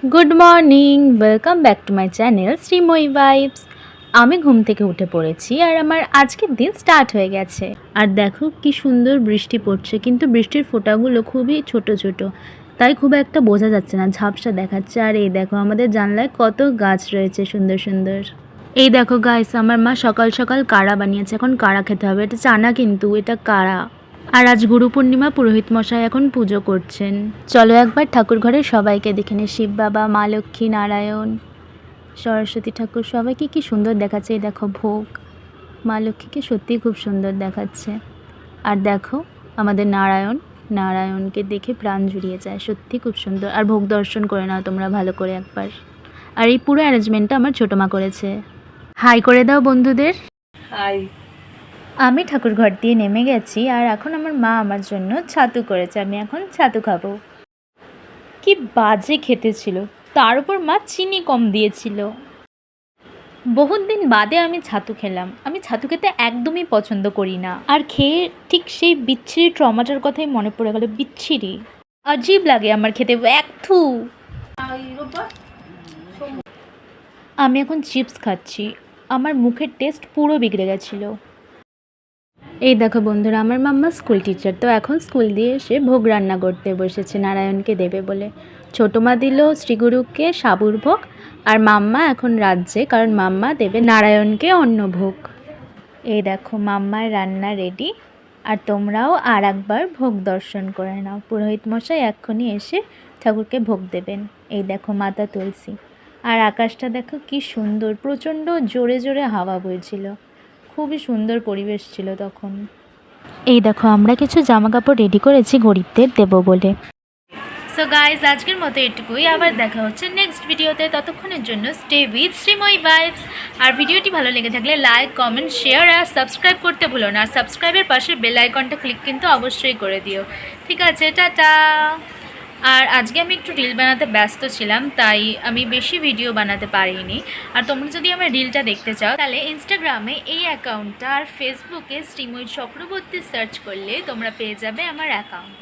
Good morning, welcome back to my channel Shreemoyee vibes. আমি ঘুম থেকে উঠে পড়েছি আর আমার আজকের দিন স্টার্ট হয়ে গেছে। আর দেখো কি সুন্দর বৃষ্টি পড়ছে, কিন্তু বৃষ্টির ফোঁটাগুলো খুবই ছোট ছোট, তাই খুব একটা বোঝা যাচ্ছে না, ঝাপসা দেখাচ্ছে। আর এই দেখো আমাদের জানলায় কত গাছ রয়েছে সুন্দর সুন্দর। এই দেখো গাইস, আমার মা সকাল সকাল কাড়া বানিয়েছে। এখন কাড়া খেতে হবে। এটা চানা, কিন্তু এটা কাড়া। আর আজ গুরু পূর্ণিমা, পুরোহিত মশাই এখন পুজো করছেন। চলো একবার ঠাকুর ঘরের সবাইকে দেখে নি। শিব বাবা, মা লক্ষ্মী, নারায়ণ, সরস্বতী ঠাকুর, সবাইকে কি সুন্দর দেখাচ্ছে। এই দেখো ভোগ, মা লক্ষ্মীকে সত্যিই খুব সুন্দর দেখাচ্ছে। আর দেখো আমাদের নারায়ণকে দেখে প্রাণ জুড়িয়ে যায়, সত্যি খুব সুন্দর। আর ভোগ দর্শন করে নাও তোমরা ভালো করে একবার। আর এই পুরো অ্যারেঞ্জমেন্টটা আমার ছোটো মা করেছে। হাই করে দাও বন্ধুদের। হাই। আমি ঠাকুর ঘর দিয়ে নেমে গেছি, আর এখন আমার মা আমার জন্য ছাতু করেছে। আমি এখন ছাতু খাবো। কি বাজে খেতে ছিল, তার উপর মা চিনি কম দিয়েছিল। বহুত দিন বাদে আমি ছাতু খেলাম। আমি ছাতু খেতে একদমই পছন্দ করি না, আর খেয়ে ঠিক সেই বিচ্ছিরি ট্রমাটার কথাই মনে পড়ে গেল। বিচ্ছিরি, আজীব লাগে আমার খেতে, একথু। আমি এখন চিপস খাচ্ছি। আমার মুখের টেস্ট পুরো বিগড়ে গেছিলো। এই দেখো বন্ধুরা, আমার মাম্মা স্কুল টিচার, তো এখন স্কুল দিয়ে এসে ভোগ রান্না করতে বসেছে নারায়ণকে দেবে বলে। ছোটো মা দিল শ্রীগুরুকে সাবুর ভোগ, আর মাম্মা এখন রাজ্যে, কারণ মাম্মা দেবে নারায়ণকে অন্য ভোগ। এই দেখো মাম্মার রান্না রেডি। আর তোমরাও আর একবার ভোগ দর্শন করে নাও। পুরোহিত মশাই এক্ষুনি এসে ঠাকুরকে ভোগ দেবেন। এই দেখো মাতা তুলসী। আর আকাশটা দেখো কি সুন্দর, প্রচণ্ড জোরে জোরে হাওয়া বইছিল, খুবই সুন্দর পরিবেশ ছিল তখন। এই দেখো আমরা কিছু জামা কাপড় রেডি করেছি গরিবদের দেবো বলে। সো গাইজ, আজকের মতো এটুকুই। আবার দেখা হচ্ছে নেক্সট ভিডিওতে। ততক্ষণের জন্য স্টে উইথ শ্রীময়ী ভাইবস। আর ভিডিওটি ভালো লেগে থাকলে লাইক, কমেন্ট, শেয়ার আর সাবস্ক্রাইব করতে ভুলো না। আর সাবস্ক্রাইবের পাশে বেল আইকনটা ক্লিক কিন্তু অবশ্যই করে দিও। ঠিক আছে, টাটা। আর আজকে আমি একটু রিল বানাতে ব্যস্ত ছিলাম, তাই আমি বেশি ভিডিও বানাতে পারিনি। আর তোমরা যদি আমার রিলটা দেখতে চাও, তাহলে ইনস্টাগ্রামে এই অ্যাকাউন্টটা আর ফেসবুকে শ্রীময়ী চক্রবর্তী সার্চ করলে তোমরা পেয়ে যাবে আমার অ্যাকাউন্ট।